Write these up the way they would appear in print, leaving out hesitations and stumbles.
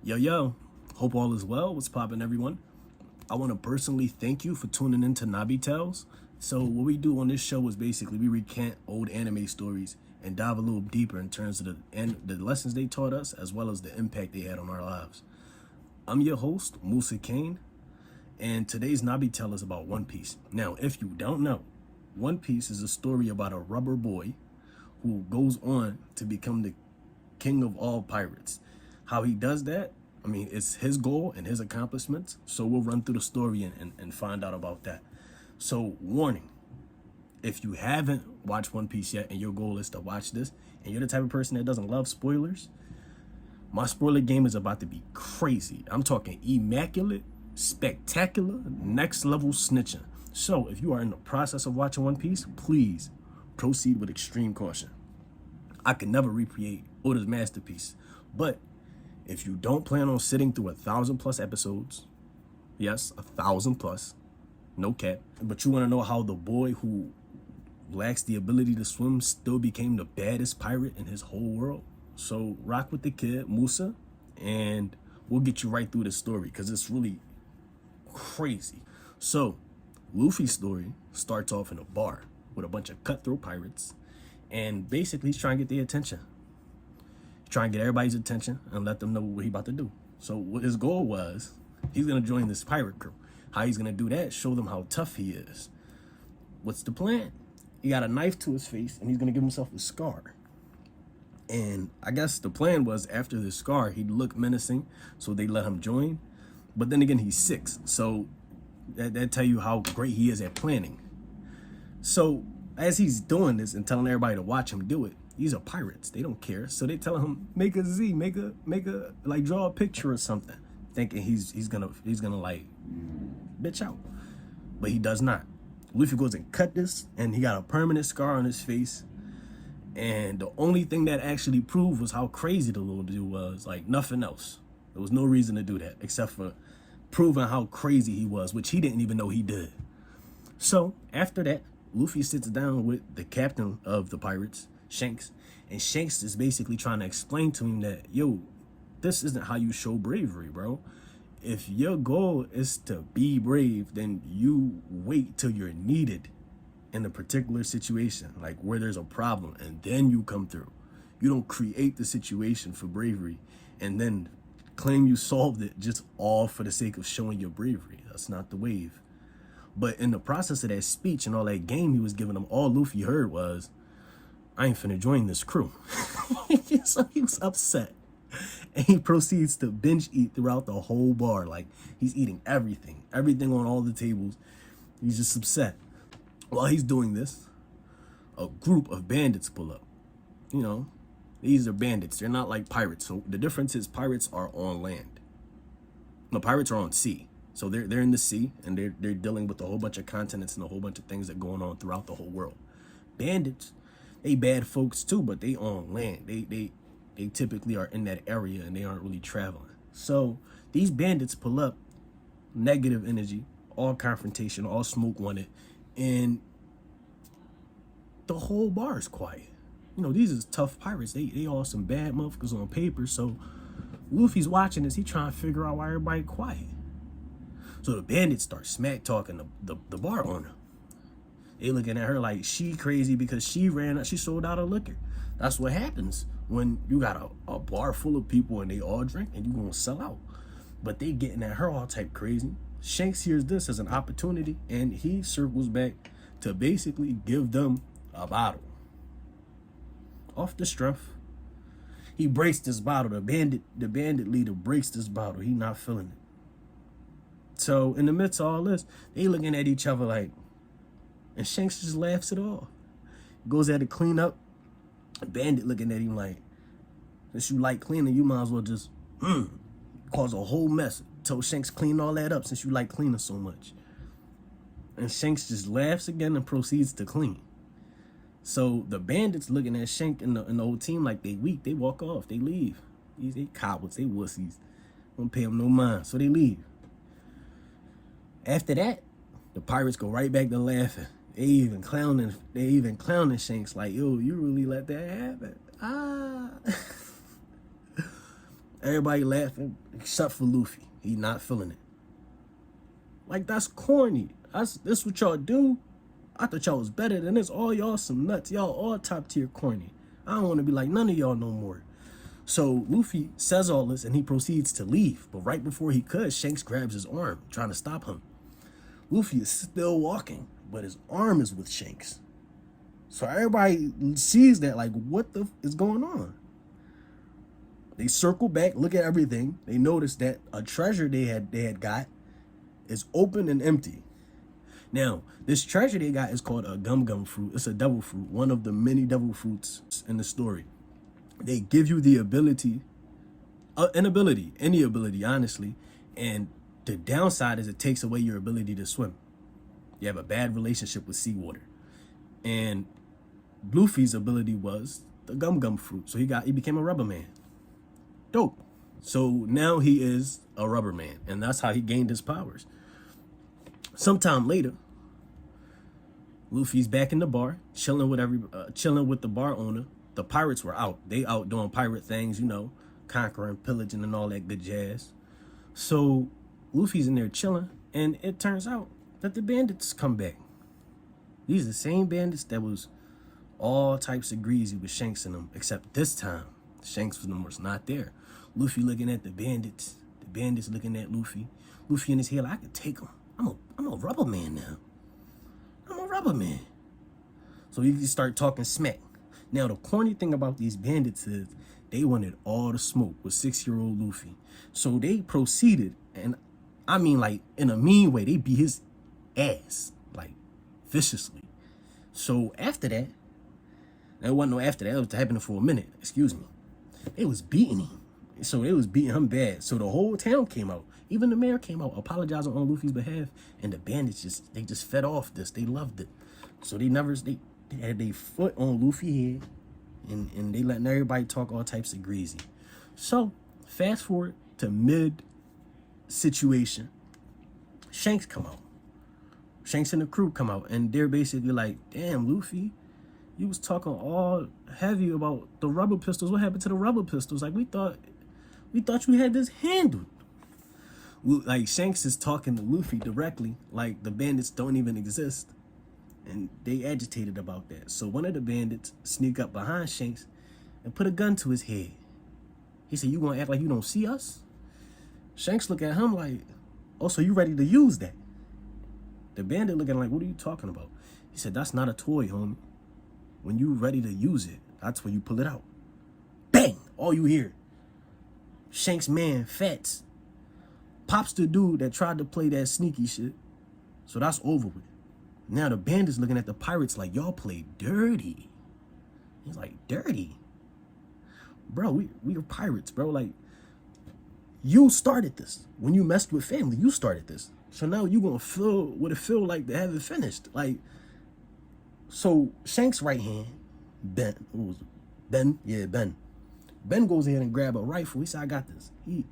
Yo, hope all is well. What's poppin', everyone? I want to personally thank you for tuning in to Nabitales. So what we do on this show is basically we recant old anime stories and dive a little deeper in terms of the lessons they taught us as well as the impact they had on our lives. I'm your host, Musa Kane, and today's Nabitale is about One Piece. Now, if you don't know, One Piece is a story about a rubber boy who goes on to become the king of all pirates. How he does that, I mean, it's his goal and his accomplishments. So we'll run through the story and find out about that. So, warning, if you haven't watched One Piece yet and your goal is to watch this, and you're the type of person that doesn't love spoilers, my spoiler game is about to be crazy. I'm talking immaculate, spectacular, next level snitching. So, if you are in the process of watching One Piece, please proceed with extreme caution. I can never recreate Oda's masterpiece, but if you don't plan on sitting through 1,000+ episodes, yes, 1,000+, no cap, but you want to know how the boy who lacks the ability to swim still became the baddest pirate in his whole world, so rock with the kid, Musa, and we'll get you right through the story because it's really crazy. So, Luffy's story starts off in a bar with a bunch of cutthroat pirates, and basically he's trying to get their attention. Try and get everybody's attention and let them know what he's about to do. So what his goal was, he's gonna join this pirate crew. How he's gonna do that, show them how tough he is. What's the plan? He got a knife to his face and he's gonna give himself a scar. And I guess the plan was after the scar, he'd look menacing, so they let him join. But then again, he's 6, so that tell you how great he is at planning. So as he's doing this and telling everybody to watch him do it, these are pirates. They don't care. So they tell him, make a Z, make a like draw a picture or something, thinking he's gonna like bitch out. But he does not. Luffy goes and cut this, and he got a permanent scar on his face. And the only thing that actually proved was how crazy the little dude was. Like nothing else. There was no reason to do that except for proving how crazy he was, which he didn't even know he did. So after that, Luffy sits down with the captain of the pirates, Shanks, and Shanks is basically trying to explain to him that, yo, this isn't how you show bravery, bro. If your goal is to be brave, then you wait till you're needed in a particular situation, like where there's a problem, and then you come through. You don't create the situation for bravery and then claim you solved it just all for the sake of showing your bravery. That's not the wave. But in the process of that speech and all that game he was giving them, all Luffy heard was, I ain't finna join this crew. So he was upset. And he proceeds to binge eat throughout the whole bar. Like, he's eating everything on all the tables. He's just upset. While he's doing this, a group of bandits pull up. You know, these are bandits. They're not like pirates. So the difference is pirates are on land. No, pirates are on sea. So they're in the sea, and they're dealing with a whole bunch of continents and a whole bunch of things that are going on throughout the whole world. Bandits, they bad folks too, but they on land. They typically are in that area and they aren't really traveling. So these bandits pull up, negative energy, all confrontation, all smoke wanted, and the whole bar is quiet. You know, these is tough pirates. They all some bad motherfuckers on paper. So Luffy's watching this. He trying to figure out why everybody quiet. So the bandits start smack talking the bar owner. They looking at her like she crazy because she sold out of liquor. That's what happens when you got a bar full of people and they all drink and you gonna sell out. But they getting at her all type crazy. Shanks hears this as an opportunity and he circles back to basically give them a bottle. Off the strength, he breaks this bottle. The bandit leader breaks this bottle. He not feeling it. So in the midst of all this, they looking at each other like, and Shanks just laughs it off. Goes out to clean up. The bandit looking at him like, since you like cleaning, you might as well just cause a whole mess. Tell Shanks clean all that up since you like cleaning so much. And Shanks just laughs again and proceeds to clean. So the bandits looking at Shank and the whole team like they weak. They walk off. They leave. They cowards. They wussies. Don't pay them no mind. So they leave. After that, the pirates go right back to laughing. They even clowning Shanks like, yo, you really let that happen. Everybody laughing except for Luffy. He not feeling it. Like, that's corny. This what y'all do? I thought y'all was better than this. All y'all some nuts. Y'all all top tier corny. I don't want to be like none of y'all no more. So Luffy says all this and he proceeds to leave. But right before he could, Shanks grabs his arm, trying to stop him. Luffy is still walking, but his arm is with Shanks. So everybody sees that, like, what the is going on? They circle back, look at everything. They notice that a treasure they had got is open and empty. Now, this treasure they got is called a gum fruit. It's a devil fruit, one of the many devil fruits in the story. They give you the ability, any ability, honestly. And the downside is it takes away your ability to swim. You have a bad relationship with seawater. And Luffy's ability was the gum fruit. So he became a rubber man. Dope. So now he is a rubber man. And that's how he gained his powers. Sometime later, Luffy's back in the bar, chilling with the bar owner. The pirates were out. They out doing pirate things, you know, conquering, pillaging, and all that good jazz. So Luffy's in there chilling, and it turns out that the bandits come back. These are the same bandits that was all types of greasy with Shanks in them, except this time Shanks was not there. Luffy looking at the bandits looking at Luffy. Luffy in his head, like, I could take him. I'm a rubber man now. I'm a rubber man. So he start talking smack. Now, the corny thing about these bandits is they wanted all the smoke with 6-year-old Luffy. So they proceeded, and I mean, like, in a mean way, they beat his ass, like, viciously. So after that, there wasn't no after that. It was happening for a minute. Excuse me. They was beating him. So they was beating him bad. So the whole town came out. Even the mayor came out apologizing on Luffy's behalf. And the bandits just fed off this. They loved it. So they had their foot on Luffy's head. And they letting everybody talk all types of greasy. So fast forward to mid situation. Shanks come out. Shanks and the crew come out. And they're basically like, damn, Luffy, you was talking all heavy about the rubber pistols. What happened to the rubber pistols? Like, we thought you had this handled. Like, Shanks is talking to Luffy directly, like the bandits don't even exist. And they agitated about that. So one of the bandits sneak up behind Shanks and put a gun to his head. He said, you gonna act like you don't see us? Shanks look at him like, oh, so you ready to use that? The bandit looking like, what are you talking about? He said, that's not a toy, homie. When you ready to use it, that's when you pull it out. Bang! All you hear. Shanks' man, Fats, pops the dude that tried to play that sneaky shit. So that's over with. Now the bandit's looking at the pirates like, y'all play dirty. He's like, dirty? Bro, we are pirates, bro. Like, you started this. When you messed with family, you started this. So now you gonna feel what it feel like to have it finished. Like, so Shanks' right hand, Ben. Ben goes ahead and grab a rifle. He said, I got this. He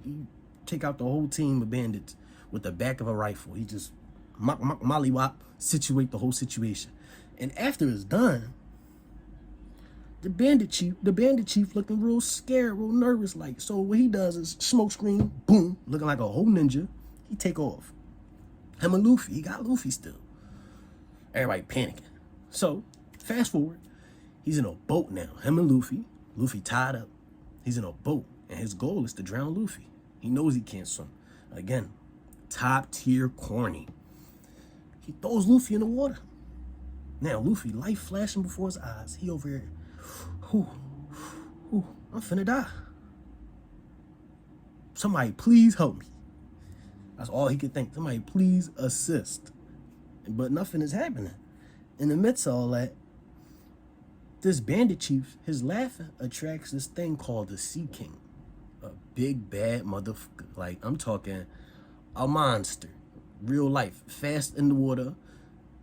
take out the whole team of bandits with the back of a rifle. He just mollywop, situate the whole situation. And after it's done, the bandit chief looking real scared, real nervous. Like, so what he does is smoke screen, boom, looking like a whole ninja. He take off. Him and Luffy, he got Luffy still. Everybody panicking. So, fast forward, he's in a boat now. Him and Luffy tied up. He's in a boat, and his goal is to drown Luffy. He knows he can't swim. Again, top tier corny. He throws Luffy in the water. Now, Luffy, life flashing before his eyes. He over here, I'm finna die. Somebody please help me. That's all he could think. Somebody please assist. But nothing is happening. In the midst of all that, this bandit chief, his laughing attracts this thing called the Sea King. A big bad motherfucker. Like, I'm talking a monster. Real life. Fast in the water.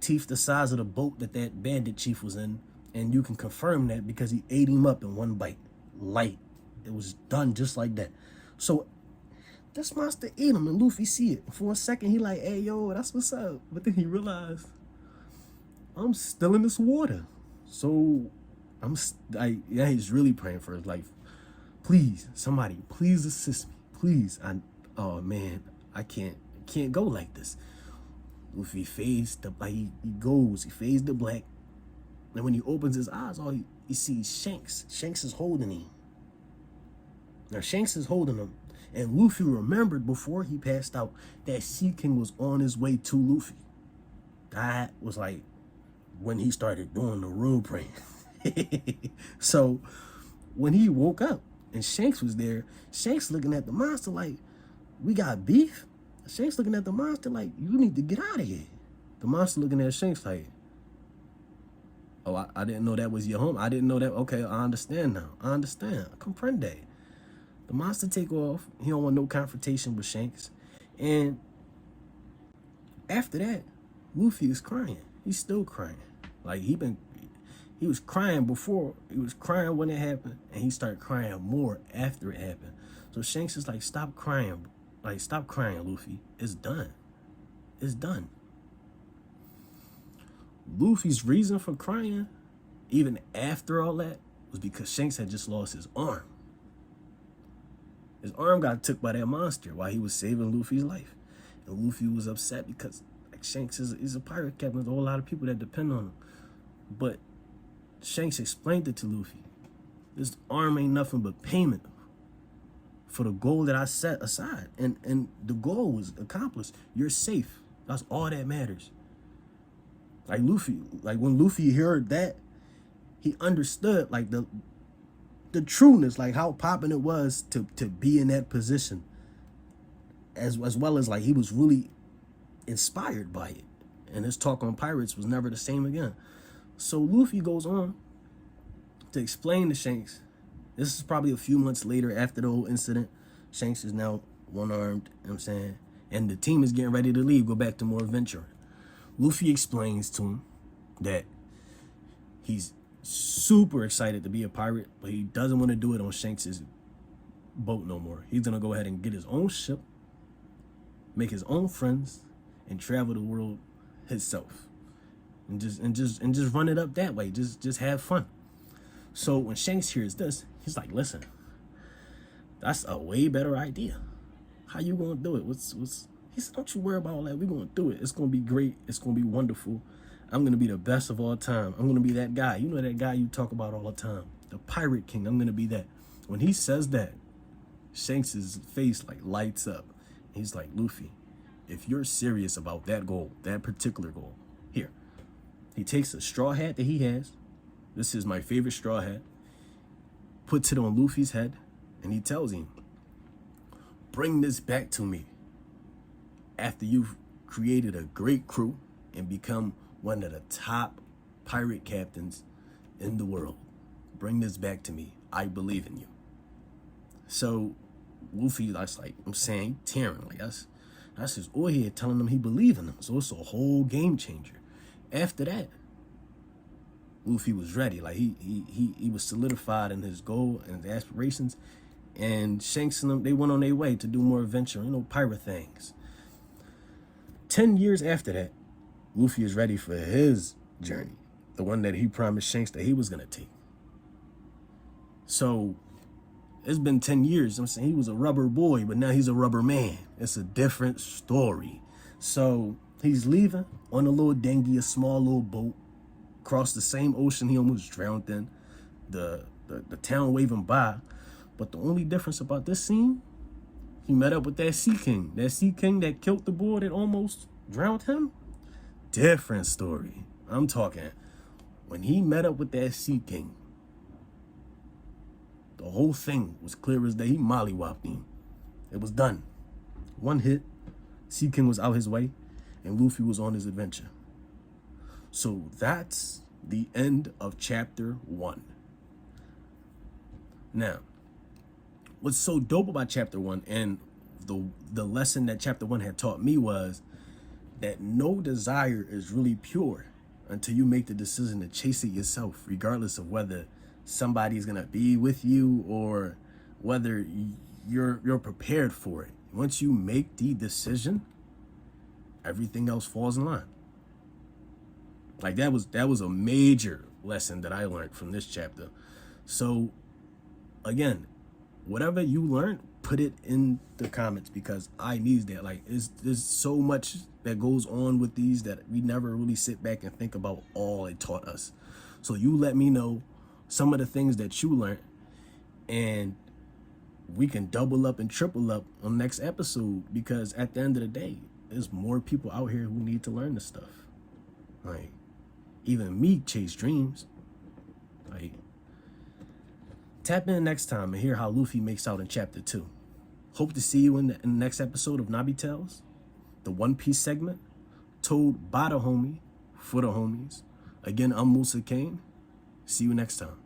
Teeth the size of the boat that bandit chief was in. And you can confirm that because he ate him up in one bite. Light. It was done just like that. So this monster ate him and Luffy see it. For a second, he like, hey, yo, that's what's up. But then he realized, I'm still in this water. So he's really praying for his life. Please, somebody, please assist me. Please. Oh man, I can't go like this. Luffy fades the like he fades to black. And when he opens his eyes, all he sees Shanks. Shanks is holding him. Now Shanks is holding him. And Luffy remembered before he passed out that Sea King was on his way to Luffy. That was like when he started doing the real praying. So when he woke up and Shanks was there, Shanks looking at the monster like, we got beef? Shanks looking at the monster like, you need to get out of here. The monster looking at Shanks like, oh, I didn't know that was your home. I didn't know that. Okay, I understand now. I understand. I comprende. The monster take off. He don't want no confrontation with Shanks. And after that, Luffy is crying. He's still crying. Like he was crying before. He was crying when it happened. And he started crying more after it happened. So Shanks is like, stop crying. Like, stop crying, Luffy. It's done. It's done. Luffy's reason for crying, even after all that, was because Shanks had just lost his arm. His arm got took by that monster while he was saving Luffy's life. And Luffy was upset because like Shanks is a pirate captain. There's a whole lot of people that depend on him. But Shanks explained it to Luffy. This arm ain't nothing but payment for the goal that I set aside. And the goal was accomplished. You're safe. That's all that matters. Like Luffy, like when Luffy heard that, he understood like the trueness, like how popping it was to be in that position. As well as like he was really inspired by it. And his talk on pirates was never the same again. So Luffy goes on to explain to Shanks. This is probably a few months later after the whole incident. Shanks is now one-armed, you know what I'm saying? And the team is getting ready to leave, go back to more adventuring. Luffy explains to him that he's super excited to be a pirate, but he doesn't want to do it on Shanks's boat no more. He's gonna go ahead and get his own ship, make his own friends, and travel the world himself. And just run it up that way. Just have fun. So when Shanks hears this, he's like, listen, that's a way better idea. How you gonna do it? He said, don't you worry about all that. We're gonna do it. It's gonna be great. It's gonna be wonderful. I'm gonna be the best of all time. I'm gonna be that guy. You know that guy you talk about all the time. The Pirate King. I'm gonna be that. When he says that, Shanks's face like lights up. He's like, Luffy, if you're serious about that goal, that particular goal, here. He takes a straw hat that he has. This is my favorite straw hat. Puts it on Luffy's head, and he tells him, bring this back to me after you've created a great crew and become one of the top pirate captains in the world. Bring this back to me. I believe in you. So Luffy, that's like, I'm saying, tearing. Like that's his old head telling him he believed in him. So it's a whole game changer. After that, Luffy was ready. Like he was solidified in his goal and his aspirations. And Shanks and them, they went on their way to do more adventure, pirate things. 10 years after that, Luffy is ready for his journey. The one that he promised Shanks that he was going to take. So it's been 10 years. I'm saying he was a rubber boy, but now he's a rubber man. It's a different story. So he's leaving on a little dinghy, a small little boat, across the same ocean he almost drowned in. The town waving by. But the only difference about this scene, he met up with that Sea King. That Sea King that killed the boy that almost drowned him. Different story. I'm talking, when he met up with that Sea King, the whole thing was clear as day. He mollywopped him. It was done. One hit, Sea King was out his way, and Luffy was on his adventure. So that's the end of chapter 1. Now, what's so dope about chapter 1 and the lesson that chapter 1 had taught me was that no desire is really pure until you make the decision to chase it yourself, regardless of whether somebody's gonna be with you or whether you're prepared for it. Once you make the decision, everything else falls in line. Like that was a major lesson that I learned from this chapter. So again, whatever you learned, put it in the comments because I need that. Like, there's so much that goes on with these that we never really sit back and think about all it taught us. So you let me know some of the things that you learned, and we can double up and triple up on the next episode, because at the end of the day, there's more people out here who need to learn this stuff. Like, even me chase dreams. Like, tap in next time and hear how Luffy makes out in chapter 2. Hope to see you in the next episode of Nabitales, the One Piece segment, told by the homie, for the homies. Again, I'm Musa Kane. See you next time.